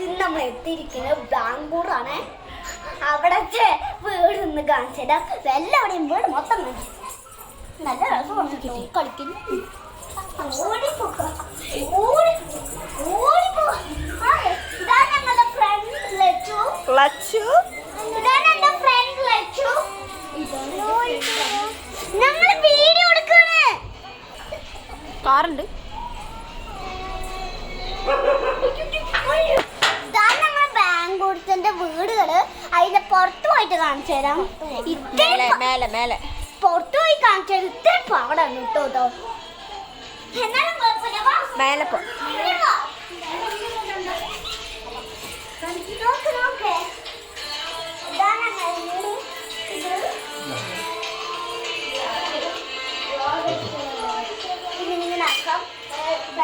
ഇന്ന് നമ്മൾ എത്തിയിരിക്കുന്നത് ബാംഗ്ലൂരാണ്. അവിടത്തെ വീട് ഒന്ന് കാണിച്ചുതരാം. എല്ലാവരുടെയും വീട് മൊത്തം കാണിച്ചു. നല്ല രസമാണ് കളിക്കുന്നു. ഇതാണ് ഞങ്ങളുടെ ഫ്രണ്ട് ലച്ചു. ഇതാണ് എന്റെ ഫ്രണ്ട് ലച്ചു. ഞങ്ങൾ വീഡിയോ എടുക്കാണ്. കാറുണ്ട്. ഇതാണ് ഞങ്ങളുടെ ബാംഗ്ലൂരിന്റെ വീടുകള്. അതിന്റെ പുറത്തു പോയിട്ട് കാണിച്ചു തരാം. പുറത്തു പോയി കാണിച്ചു തരാം. ഇത്രയും പാടാണ് കേട്ടോ. മേലെ പോ.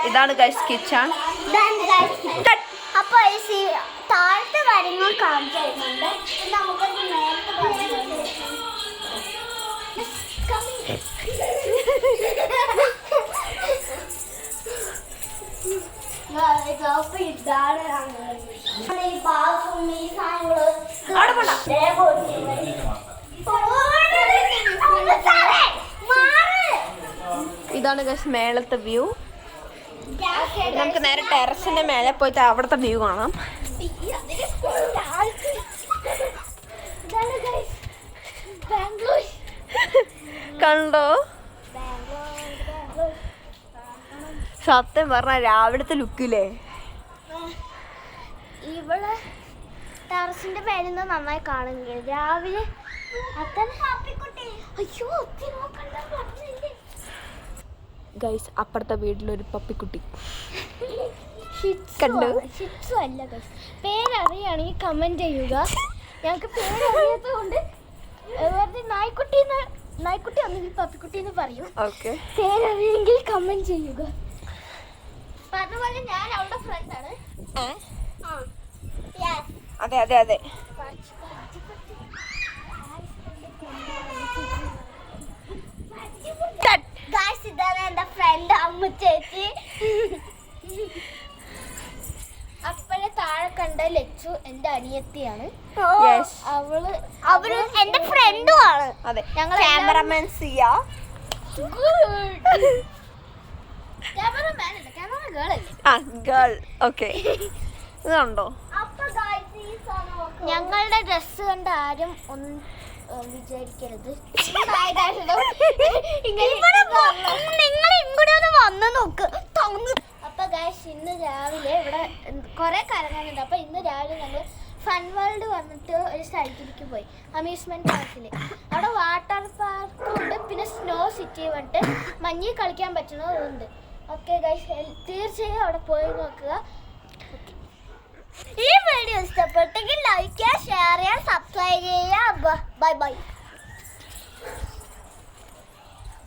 ഇതാണ് ഗൈസ് കിച്ചൺ. അപ്പൊ താഴത്തെ കാര്യങ്ങൾ കാണിച്ചു തരുന്നുണ്ട്. നമുക്ക് ഇതാണ് ഗൈസ് മേളത്തെ വ്യൂ. നമുക്ക് നേരെ ടെറസിന്റെ മേലെ പോയിട്ട് അവിടുത്തെ വ്യൂ കാണാം. കണ്ടോ? സത്യം പറഞ്ഞ രാവിലത്തെ ലുക്കില്ലേ? ഇവിടെ ടെറസിന്റെ മേലിന്ന് നന്നായി കാണുന്നില്ല. രാവിലെ ഗൈസ് അപ്പുറത്തെ വീട്ടിലൊരു പപ്പിക്കുട്ടി കണ്ടു. പേരറിയാണെങ്കിൽ കമന്റ് ചെയ്യുക. ഞങ്ങൾക്ക് പേരറിയാത്തത് കൊണ്ട് വെറുതെ നായ്ക്കുട്ടി ഒന്നെങ്കിൽ പപ്പിക്കുട്ടി എന്ന് പറയും. പേരറിയെങ്കിൽ കമന്റ് ചെയ്യുക. അതുപോലെ ഞാൻ അവളുടെ ഫ്രണ്ടാണ്. അതെ അതെ അതെ. ഇതാണ് എന്റെ ഫ്രണ്ട് അമ്മ ചേച്ചി. അപ്പഴേ താഴെ കണ്ട ലച്ചു എന്റെ അനിയത്തിയാണ്. അവള് എന്റെ ഫ്രണ്ടും ആണ്. അതെ. ഞങ്ങൾ ക്യാമറമാൻ സിയ. ഗേൾ. ഓക്കെ. ഇതുണ്ടോ? ഞങ്ങളുടെ ഡ്രസ് കണ്ട് ആരും ഒന്നും വിചാരിക്കരുത്. നിങ്ങൾ ഇങ്ങോട്ട് ഒന്ന് വന്നു നോക്ക്. അപ്പൊ ഗൈസ് ഇന്ന് രാവിലെ ഇവിടെ കുറെ കറങ്ങാനുണ്ട്. അപ്പൊ ഇന്ന് രാവിലെ ഞങ്ങൾ ഫൺ വേൾഡ് വന്നിട്ട് ഒരു സ്ഥലത്തിലേക്ക് പോയി. അമ്യൂസ്മെന്റ് പാർക്കിൽ. അവിടെ വാട്ടർ പാർക്കും ഉണ്ട്, പിന്നെ സ്നോ സിറ്റി വന്നിട്ട് മഞ്ഞിൽ കളിക്കാൻ പറ്റുന്നതുണ്ട്. ഓക്കെ ഗൈസ്, തീർച്ചയായും അവിടെ പോയി നോക്കുക. ഈ വീഡിയോ ഇഷ്ടപ്പെട്ടെങ്കിൽ ലൈക്ക് ചെയ്യുക, ഷെയർ ചെയ്യുക, സബ്സ്ക്രൈബ് ചെയ്യുക. Bye bye.